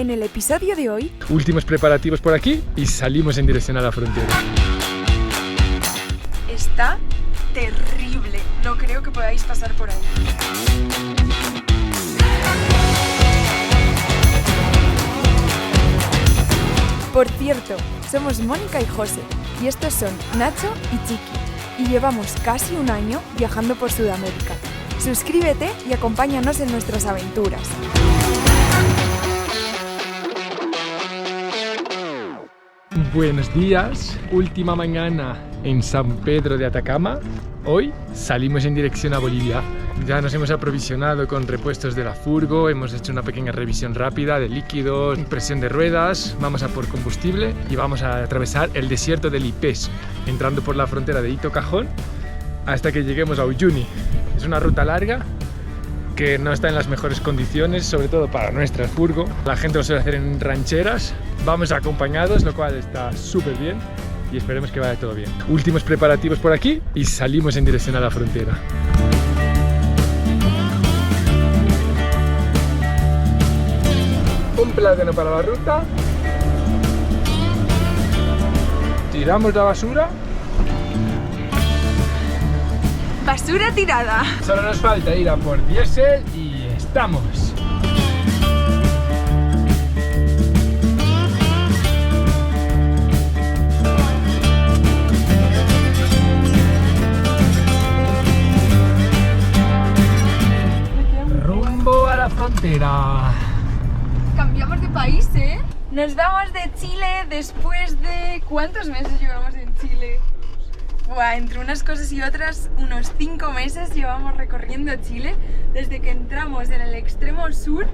En el episodio de hoy, últimos preparativos por aquí y salimos en dirección a la frontera. Está terrible, no creo que podáis pasar por ahí. Por cierto, somos Mónica y José, y estos son Nacho y Chiqui, y llevamos casi un año viajando por Sudamérica. Suscríbete y acompáñanos en nuestras aventuras. Buenos días, última mañana en San Pedro de Atacama. Hoy salimos en dirección a Bolivia. Ya nos hemos aprovisionado con repuestos de la furgo, hemos hecho una pequeña revisión rápida de líquidos, impresión de ruedas, vamos a por combustible y vamos a atravesar el desierto del Ipés, entrando por la frontera de Ito Cajón hasta que lleguemos a Uyuni. Es una ruta larga que no está en las mejores condiciones, sobre todo para nuestra furgo. La gente lo suele hacer en rancheras. Vamos acompañados, lo cual está súper bien y esperemos que vaya todo bien. Últimos preparativos por aquí y salimos en dirección a la frontera. Un plátano para la ruta. Tiramos la basura. ¡Basura tirada! Solo nos falta ir a por diésel y estamos. Rumbo a la frontera. Cambiamos de país, ¿eh? Nos vamos de Chile después de... ¿Cuántos meses llevamos en Chile? Buah, entre unas cosas y otras, unos 5 meses llevamos recorriendo Chile desde que entramos en el extremo sur,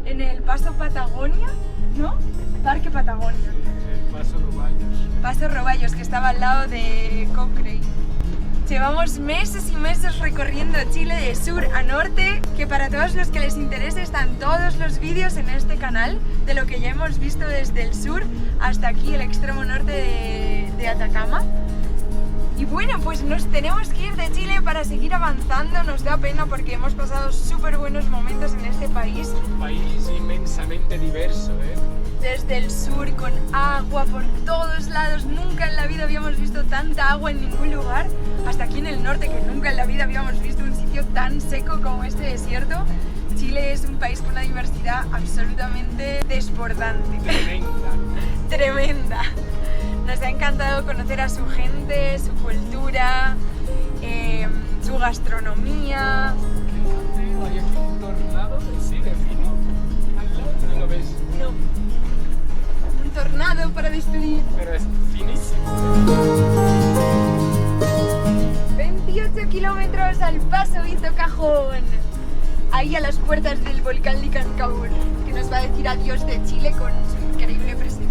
en el Paso Patagonia, ¿no? Parque Patagonia. El Paso Roballos. Paso Roballos, que estaba al lado de Cochrane. Llevamos meses y meses recorriendo Chile de sur a norte, que para todos los que les interese están todos los vídeos en este canal de lo que ya hemos visto desde el sur hasta aquí, el extremo norte de Atacama. Y bueno, pues nos tenemos que ir de Chile para seguir avanzando. Nos da pena porque hemos pasado súper buenos momentos en este país. Un país inmensamente diverso, ¿eh? Desde el sur, con agua por todos lados. Nunca en la vida habíamos visto tanta agua en ningún lugar. Hasta aquí en el norte, que nunca en la vida habíamos visto un sitio tan seco como este desierto. Chile es un país con una diversidad absolutamente desbordante. Tremenda. Tremenda. Nos ha encantado conocer a su gente, su cultura, su gastronomía. Hay aquí un tornado de fino. ¿No lo ves? No. Un tornado para destruir. Pero es finísimo. 28 kilómetros al Paso Ito Cajón. Ahí a las puertas del volcán Licancabur, que nos va a decir adiós de Chile con su increíble presencia.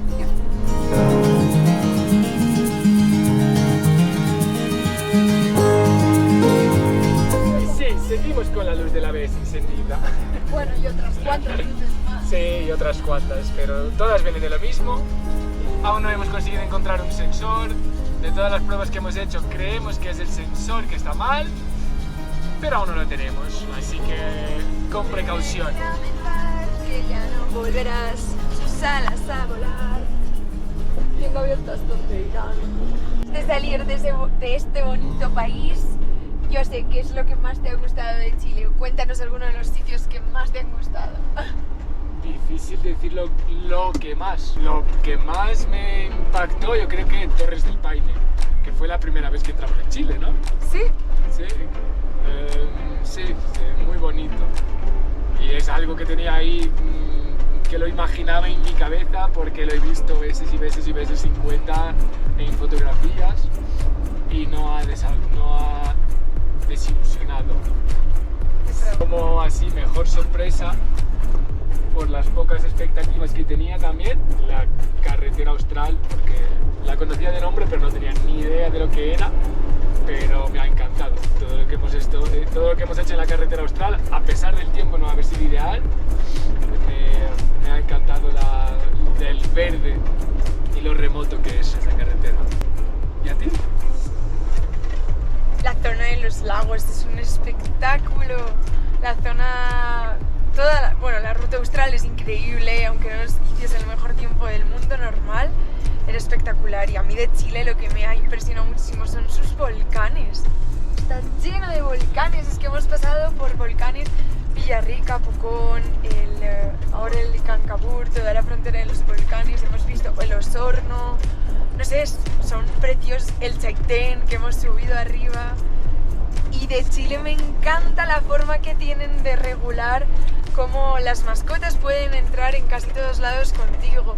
Seguimos con la luz de la ABS encendida. Bueno, y otras cuantas luces más. Sí, y otras cuantas, pero todas vienen de lo mismo. Aún no hemos conseguido encontrar un sensor. De todas las pruebas que hemos hecho, creemos que es el sensor que está mal, pero aún no lo tenemos, así que con precaución. Que ya no volverás sus alas a volar. Tengo abiertas donde irán. De salir de este bonito país, yo sé qué es lo que más te ha gustado de Chile. Cuéntanos alguno de los sitios que más te han gustado. Difícil decir lo que más. Lo que más me impactó, yo creo que Torres del Paine, que fue la primera vez que entramos en Chile, ¿no? ¿Sí? Sí, sí, muy bonito. Y es algo que tenía ahí, que lo imaginaba en mi cabeza porque lo he visto veces y veces y veces sin cuenta en fotografías y no ha desilusionado. Como así, mejor sorpresa, por las pocas expectativas que tenía también, la carretera austral, porque la conocía de nombre pero no tenía ni idea de lo que era, pero me ha encantado todo lo que hemos hecho en la carretera austral, a pesar del tiempo no haber sido ideal. Me ha encantado el verde y lo remoto que es esa carretera. ¿Y a ti? La zona de los lagos es un espectáculo. La zona... la ruta austral es increíble, aunque no nos espectacular. Y a mí de Chile lo que me ha impresionado muchísimo son sus volcanes. Está lleno de volcanes, es que hemos pasado por volcanes Villarrica, Pucón, ahora el Cancabur, toda la frontera de los volcanes, hemos visto el Osorno, no sé, son preciosos, el Chaitén que hemos subido arriba. Y de Chile me encanta la forma que tienen de regular cómo las mascotas pueden entrar en casi todos lados contigo.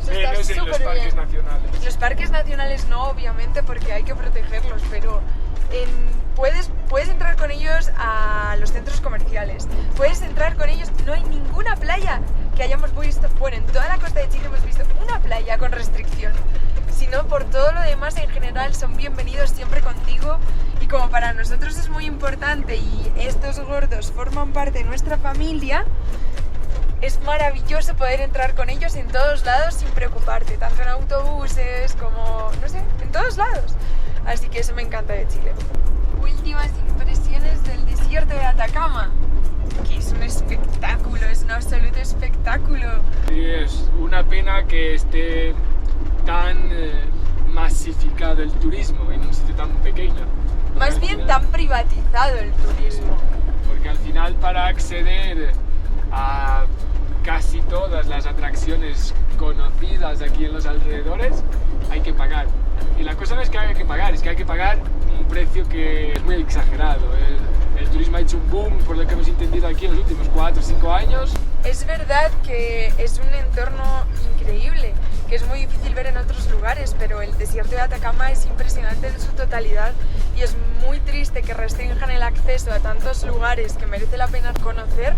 Eso está Menos en los parques nacionales. Los parques nacionales no, obviamente, porque hay que protegerlos, pero puedes entrar con ellos a los centros comerciales, puedes entrar con ellos, no hay ninguna playa que hayamos visto, bueno, en toda la costa de Chile hemos visto una playa con restricción, sino por todo lo demás en general son bienvenidos siempre contigo. Y como para nosotros es muy importante y estos gordos forman parte de nuestra familia, es maravilloso poder entrar con ellos en todos lados sin preocuparte, tanto en autobuses como, no sé, en todos lados. Así que eso me encanta de Chile. Últimas impresiones del desierto de Atacama, que es un espectáculo, es un absoluto espectáculo. Sí, es una pena que esté tan masificado el turismo en un sitio tan pequeño. Más bien tan privatizado el turismo. Porque al final para acceder a casi todas las atracciones conocidas aquí en los alrededores hay que pagar. Y la cosa no es que haya que pagar, es que hay que pagar un precio que es muy exagerado. El turismo ha hecho un boom, por lo que hemos entendido aquí en los últimos 4 o 5 años. Es verdad que es un entorno increíble, que es muy difícil ver en otros lugares, pero el desierto de Atacama es impresionante en su totalidad y es muy triste que restrinjan el acceso a tantos lugares que merece la pena conocer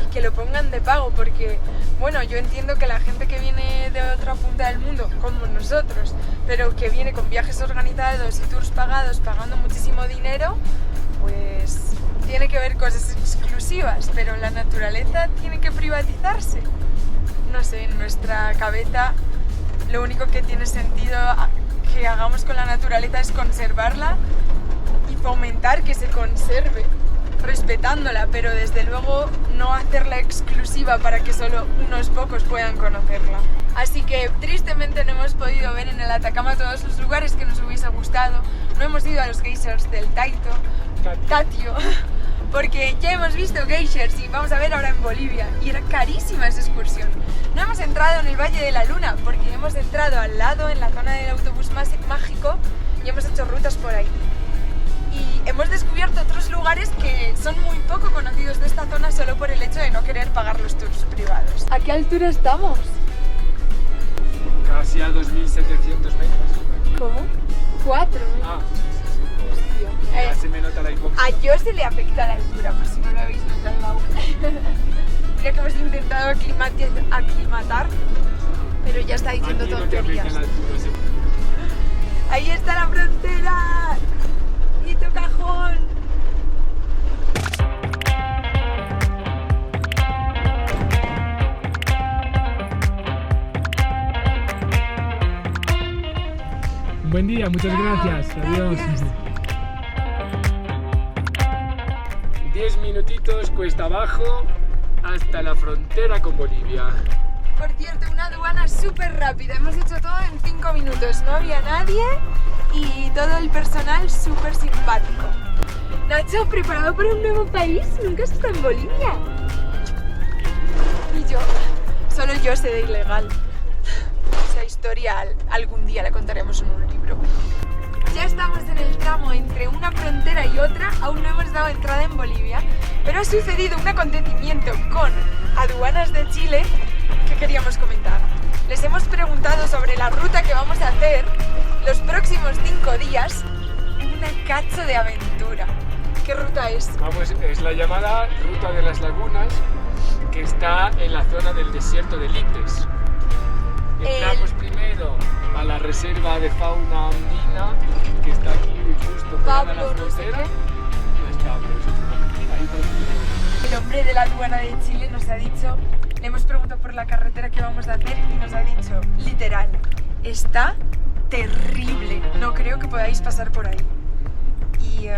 y que lo pongan de pago, porque, bueno, yo entiendo que la gente que viene de otra punta del mundo, como nosotros, pero que viene con viajes organizados y tours pagados, pagando muchísimo dinero, pues tiene que ver cosas exclusivas, pero la naturaleza tiene que privatizarse. No sé, en nuestra cabeza lo único que tiene sentido que hagamos con la naturaleza es conservarla y fomentar que se conserve, respetándola, pero desde luego no hacerla exclusiva para que solo unos pocos puedan conocerla. Así que tristemente no hemos podido ver en el Atacama todos los lugares que nos hubiese gustado. No hemos ido a los geysers del Tatio, porque ya hemos visto geysers y vamos a ver ahora en Bolivia y era carísima esa excursión. No hemos entrado en el Valle de la Luna porque hemos entrado al lado en la zona del autobús mágico y hemos hecho rutas por ahí. Y hemos descubierto otros lugares que son muy poco conocidos de esta zona solo por el hecho de no querer pagar los tours privados. ¿A qué altura estamos? Casi a 2.700 metros. ¿Cómo? 4. Ah, sí. Hostia. Ya se me nota la hipoxia. A yo se le afecta la altura, por si no lo habéis notado aún. Mira que hemos intentado aclimatar, pero ya está diciendo tonterías. No te altura, sí. Ahí está la frontera. Y tu cajón. Buen día, muchas gracias. Adiós. 10 minutitos cuesta abajo hasta la frontera con Bolivia. Por cierto, una aduana súper rápida. Hemos hecho todo en 5 minutos. No había nadie y todo el personal súper simpático. Nacho, ¿preparado para un nuevo país? Nunca has estado en Bolivia. Y yo, solo yo sé de ilegal. Esa historia algún día la contaremos en un libro. Ya estamos en el tramo entre una frontera y otra, aún no hemos dado entrada en Bolivia, pero ha sucedido un acontecimiento con aduanas de Chile que queríamos comentar. Les hemos preguntado sobre la ruta que vamos a hacer los próximos 5 días, una cacho de aventura. ¿Qué ruta es? Vamos, es la llamada Ruta de las Lagunas, que está en la zona del desierto de Lites. Entramos primero a la reserva de fauna andina, que está aquí justo pegada a la frontera. No es Pablo, es otro nombre. Ahí está. El hombre de la aduana de Chile nos ha dicho, le hemos preguntado por la carretera que vamos a hacer y nos ha dicho, literal, está terrible, no creo que podáis pasar por ahí. Y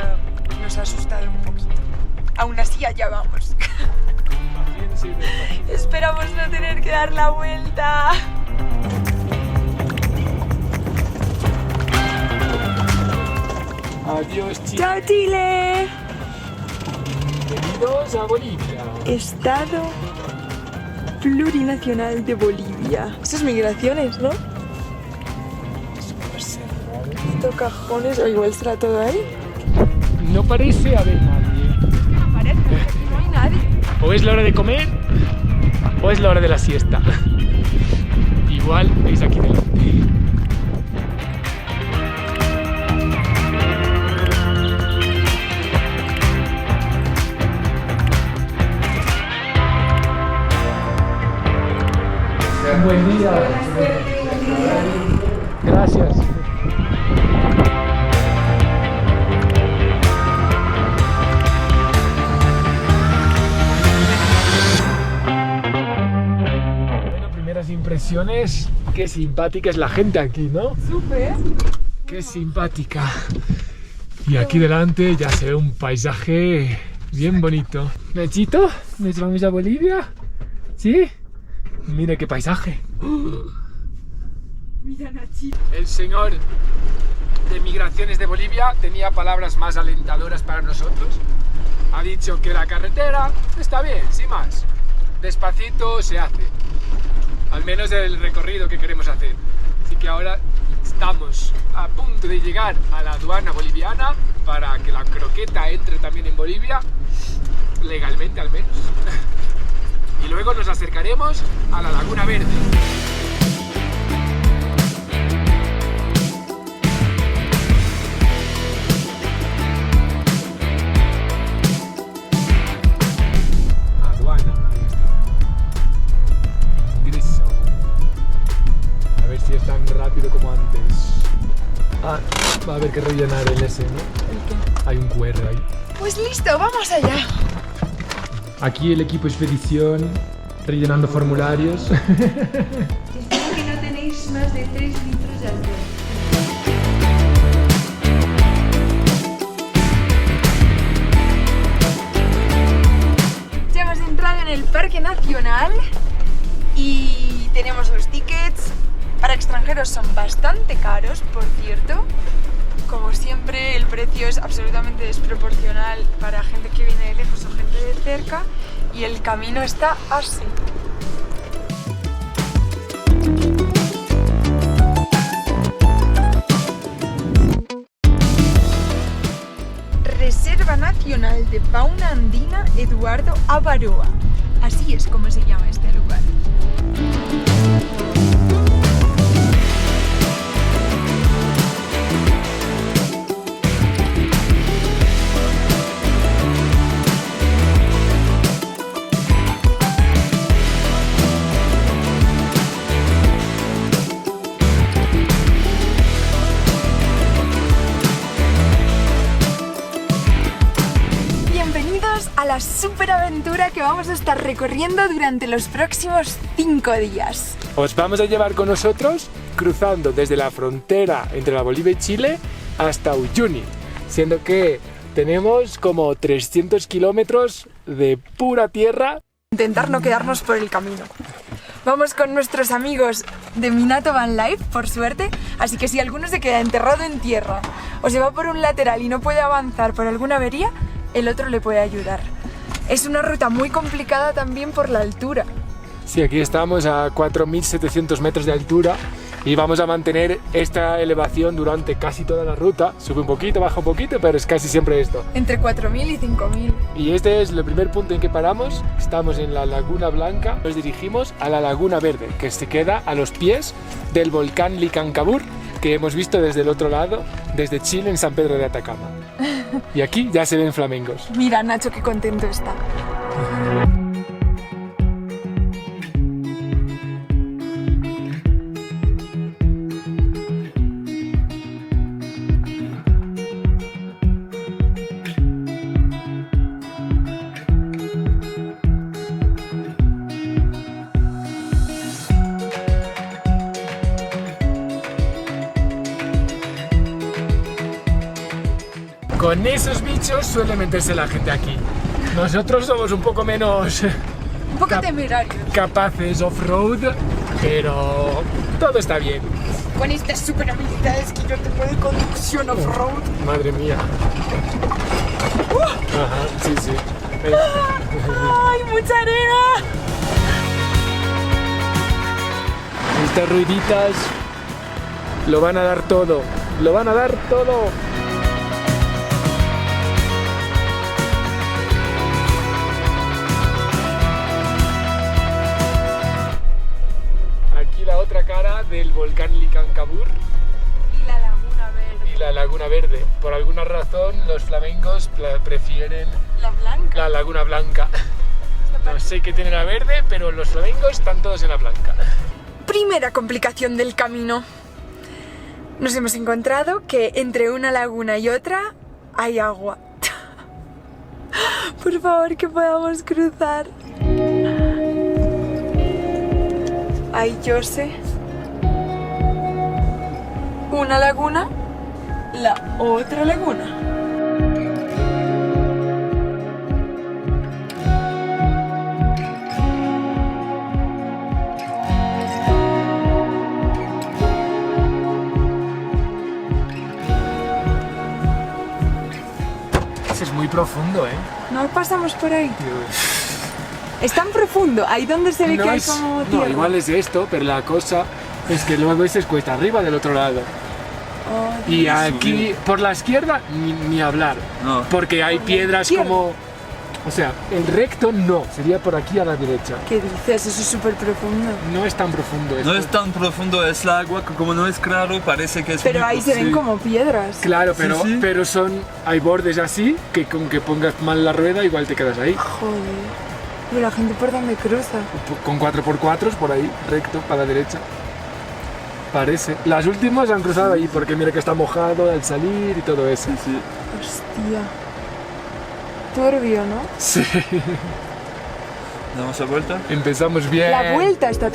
nos ha asustado un poquito. Aún así allá vamos. Esperamos no tener que dar la vuelta. Adiós, Chile. ¡Chao, Chile! Bienvenidos a Bolivia. Estado plurinacional de Bolivia. Esas migraciones, ¿no? Esto cajones, o igual será todo ahí. No parece haber nadie. No parece, aquí no hay nadie. O es la hora de comer, o es la hora de la siesta. Igual veis aquí delante. Buen día. Gracias. Bueno, primeras impresiones. Qué simpática es la gente aquí, ¿no? Súper. Qué simpática. Y aquí delante ya se ve un paisaje bien bonito. Nachito, ¿nos vamos a Bolivia? ¿Sí? Mira qué paisaje. Mira, Nachito. El señor de Migraciones de Bolivia tenía palabras más alentadoras para nosotros. Ha dicho que la carretera está bien, sin más. Despacito se hace. Al menos el recorrido que queremos hacer. Así que ahora estamos a punto de llegar a la aduana boliviana para que la croqueta entre también en Bolivia. Legalmente al menos. Y luego nos acercaremos a la Laguna Verde. Aduana, ahí está. Ingreso. A ver si es tan rápido como antes. Ah, va a haber que rellenar el S, ¿no? ¿El qué? Hay un QR ahí. Pues listo, vamos allá. Aquí el equipo expedición rellenando formularios. Espero que no tenéis más de 3 litros de alcohol. Ya hemos entrado en el Parque Nacional y tenemos los tickets. Para extranjeros son bastante caros, por cierto. Como siempre, el precio es absolutamente desproporcional para gente que viene de lejos o gente de cerca, y el camino está así. Reserva Nacional de Fauna Andina Eduardo Avaroa. Así es como se llama este lugar. A la superaventura que vamos a estar recorriendo durante los próximos 5 días. Os vamos a llevar con nosotros cruzando desde la frontera entre la Bolivia y Chile hasta Uyuni, siendo que tenemos como 300 kilómetros de pura tierra. Intentar no quedarnos por el camino. Vamos con nuestros amigos de Minato Van Life, por suerte, así que si alguno se queda enterrado en tierra o se va por un lateral y no puede avanzar por alguna avería, el otro le puede ayudar. Es una ruta muy complicada también por la altura. Sí, aquí estamos a 4.700 metros de altura y vamos a mantener esta elevación durante casi toda la ruta. Sube un poquito, baja un poquito, pero es casi siempre esto. Entre 4.000 y 5.000. Y este es el primer punto en que paramos. Estamos en la Laguna Blanca. Nos dirigimos a la Laguna Verde, que se queda a los pies del volcán Licancabur, que hemos visto desde el otro lado, desde Chile, en San Pedro de Atacama. Y aquí ya se ven flamencos. Mira, Nacho, qué contento está. Con esos bichos suele meterse la gente aquí. Nosotros somos un poco menos Un poco temerarios. capaces off-road, pero todo está bien. con estas super habilidades que yo tengo de conducción off-road. Madre mía. Ajá, sí, sí. ¡Ay, mucha arena! Estas rueditas lo van a dar todo. Lo van a dar todo. Aquí la otra cara del volcán Licancabur. Y la laguna verde. Y la laguna verde. Por alguna razón los flamencos prefieren La blanca. la laguna blanca. No sé qué tiene la verde, pero los flamencos están todos en la blanca. Primera complicación del camino. Nos hemos encontrado que entre una laguna y otra hay agua. Por favor, que podamos cruzar. Ay, yo sé. Una laguna, la otra laguna. Es muy profundo, ¿eh? No pasamos por ahí. Es tan profundo, ahí donde se ve que hay como tierra. No, igual es esto, pero la cosa es que luego ese es cuesta arriba del otro lado. Oh, Y aquí, por la izquierda, ni hablar. No. Porque hay piedras izquierda. como... O sea, el recto no, sería por aquí a la derecha. ¿Qué dices? Eso es súper profundo. No es tan profundo esto. No es tan profundo, es el agua que como no es claro parece que es Pero muy ahí se ven sí. como piedras. Claro, pero, Sí, sí. pero hay bordes así que con que pongas mal la rueda igual te quedas ahí. Joder. ¿Y la gente por dónde cruza? Con 4x4 por ahí, recto, para la derecha. Parece. Las últimas han cruzado ahí porque mira que está mojado al salir y todo eso. Sí, sí. Hostia. Turbio, ¿no? Sí. Damos la vuelta. Empezamos bien. La vuelta está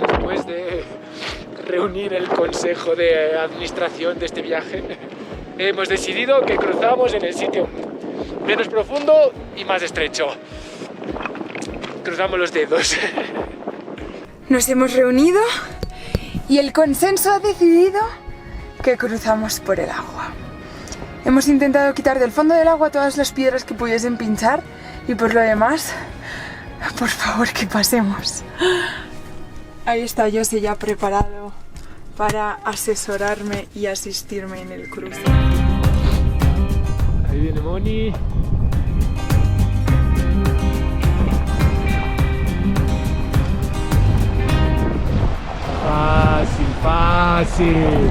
Después de reunir el consejo de administración de este viaje, hemos decidido que cruzamos en el sitio menos profundo y más estrecho. Cruzamos los dedos. Nos hemos reunido y el consenso ha decidido que cruzamos por el agua. Hemos intentado quitar del fondo del agua todas las piedras que pudiesen pinchar y por lo demás, por favor que pasemos. Ahí está Jose ya preparado para asesorarme y asistirme en el cruce. Ahí viene Moni. Fácil, fácil.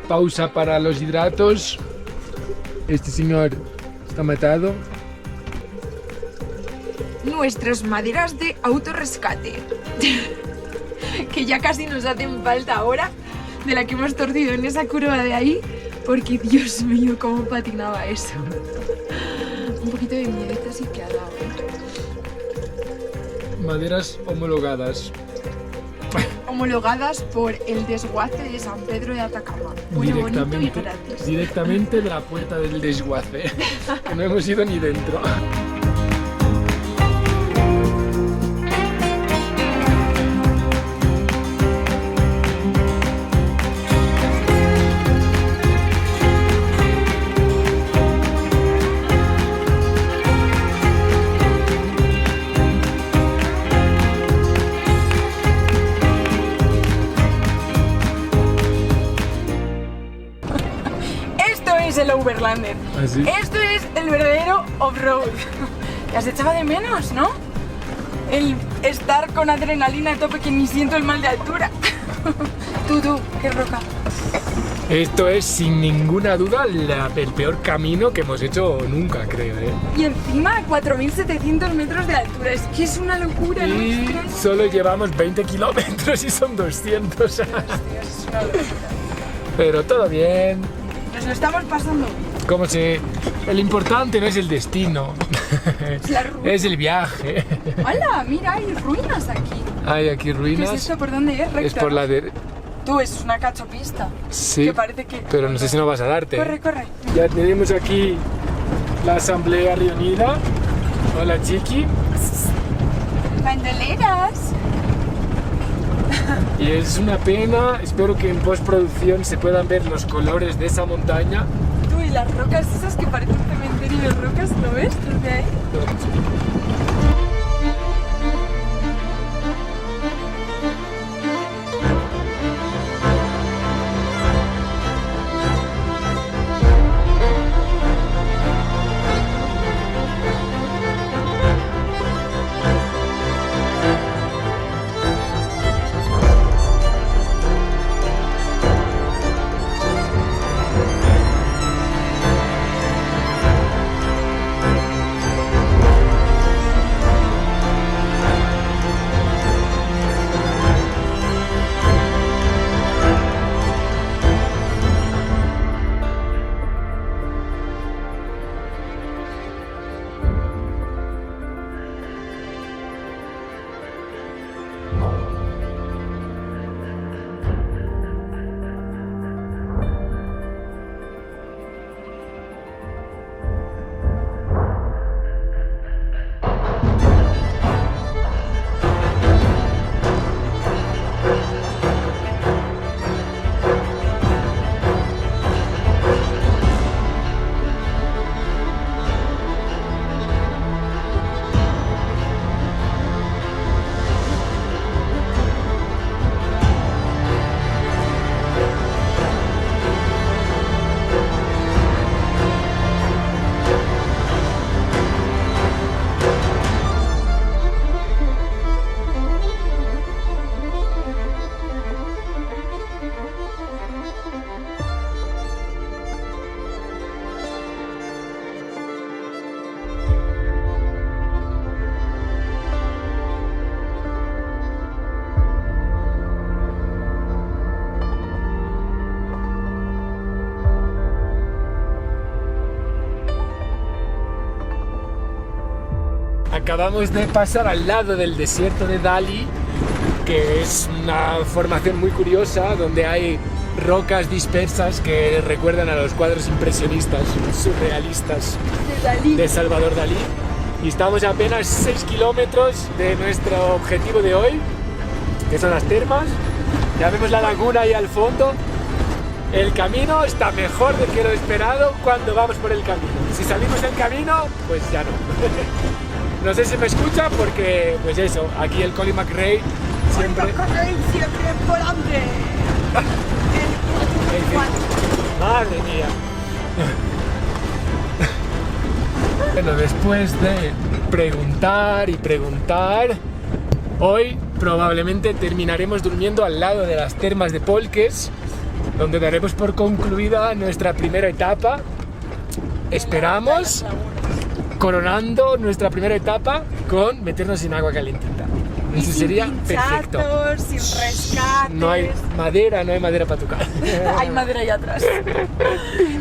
Pausa para los hidratos. Este señor está matado. Nuestras maderas de autorrescate, que ya casi nos hacen falta ahora, de la que hemos torcido en esa curva de ahí, porque Dios mío, cómo patinaba eso. Un poquito de miedito sí que ha dado, Maderas homologadas. homologadas por el desguace de San Pedro de Atacama. Bueno, bonito y gratis. Directamente de la puerta del desguace. Que no hemos ido ni dentro. El Overlander. ¿Así? Esto es el verdadero off-road. Ya se echaba de menos, ¿no? El estar con adrenalina a tope, que ni siento el mal de altura. Tú, qué roca. Esto es sin ninguna duda el peor camino que hemos hecho nunca, creo, ¿eh? Y encima 4.700 metros de altura, es que es una locura. Y ¿no? solo llevamos 20 kilómetros y son 200. Dios, es una locura. Pero todo bien. Nos lo estamos pasando. Como si el importante no es el destino, Es la ruta. es el viaje. ¡Hala! Mira, hay ruinas aquí. Hay aquí ¿Qué ruinas. es esto? ¿Por dónde es? Recta, Es por la ¿no? de... Tú, es una cachopista. Sí, Que parece que... pero no sé si no vas a darte. Corre, corre. Ya tenemos aquí la asamblea reunida. Hola, Chiqui. Bandoleras. Y es una pena, espero que en postproducción se puedan ver los colores de esa montaña. Tú, y las rocas esas que parecen un cementerio de rocas, ¿lo ves? Desde ahí. Acabamos de pasar al lado del desierto de Dali, que es una formación muy curiosa donde hay rocas dispersas que recuerdan a los cuadros impresionistas, surrealistas De Dalí. de Salvador Dalí. Y estamos a apenas 6 kilómetros de nuestro objetivo de hoy, que son las termas. Ya vemos la laguna ahí al fondo. El camino está mejor de que lo esperado cuando vamos por el camino. Si salimos del camino, pues ya no. No sé si me escucha porque, pues eso, aquí el Colin McRae siempre... Siempre por hambre. Madre mía. Bueno, después de preguntar y preguntar, hoy probablemente terminaremos durmiendo al lado de las termas de Polques, donde daremos por concluida nuestra primera etapa. Esperamos, coronando nuestra primera etapa con meternos en agua calentita. Y Eso sin sería pinchazos, perfecto. sin rescates. No hay madera para tocar. Hay madera allá atrás.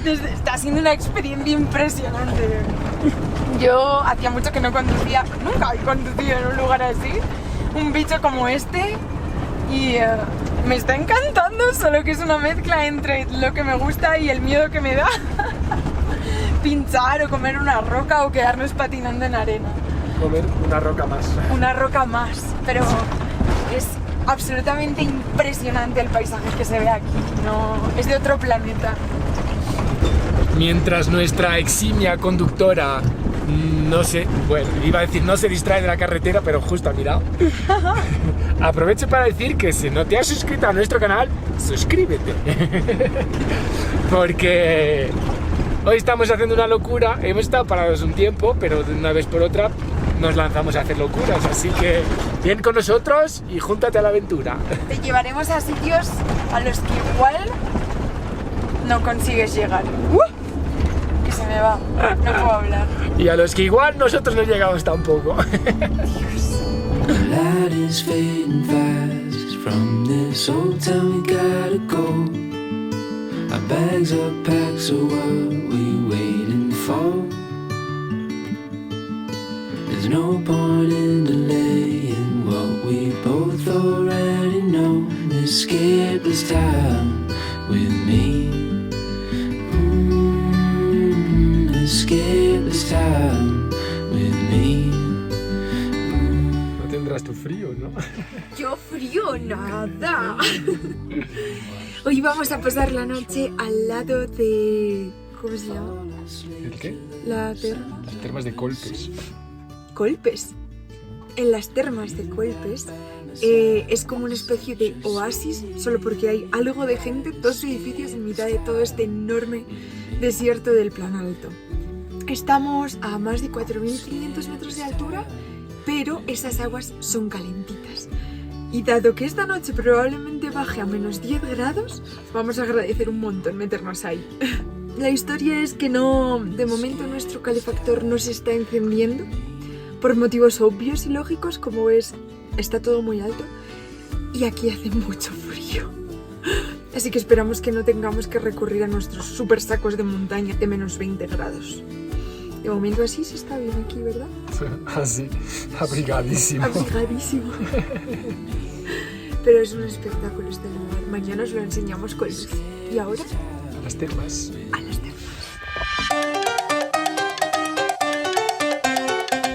Está siendo una experiencia impresionante. Yo hacía mucho que no conducía, nunca he conducido en un lugar así, un bicho como este, y me está encantando, solo que es una mezcla entre lo que me gusta y el miedo que me da. Pinchar o comer una roca o quedarnos patinando en arena. Comer una roca más. Una roca más, pero es absolutamente impresionante el paisaje que se ve aquí, no, es de otro planeta. Mientras nuestra eximia conductora no se... Bueno, iba a decir no se distrae de la carretera, pero justo ha mirado. Aprovecho para decir que si no te has suscrito a nuestro canal, suscríbete. Porque hoy estamos haciendo una locura. Hemos estado parados un tiempo, pero de una vez por otra nos lanzamos a hacer locuras. Así que ven con nosotros y júntate a la aventura. Te llevaremos a sitios a los que igual no consigues llegar. Que se me va, no puedo hablar. Y a los que igual nosotros no llegamos tampoco. The light is fading fast. From this old town we gotta go. Our bags are packed, so what we waiting for? There's no point in delaying what we both already know. Escape this time with me. Escape this time with me. No tendrás tu frío, ¿no? Yo frío, nada. Hoy vamos a pasar la noche al lado de... ¿Cómo se llama? ¿El qué? La terma. Las termas de Colpes. Colpes. En las termas de Colpes es como una especie de oasis, solo porque hay algo de gente, 2 edificios en mitad de todo este enorme desierto del Plan Alto. Estamos a más de 4.500 metros de altura, pero esas aguas son calentitas. Y dado que esta noche probablemente baje a menos 10 grados, vamos a agradecer un montón meternos ahí. La historia es que no, de momento nuestro calefactor no se está encendiendo, por motivos obvios y lógicos, como es, está todo muy alto y aquí hace mucho frío. Así que esperamos que no tengamos que recurrir a nuestros super sacos de montaña de menos 20 grados. De momento así se está bien aquí, ¿verdad? Así, abrigadísimo. Abrigadísimo. Pero es un espectáculo este lugar. Mañana os lo enseñamos con luz. ¿Y ahora? A las termas. A las termas.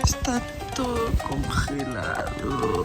Está todo congelado.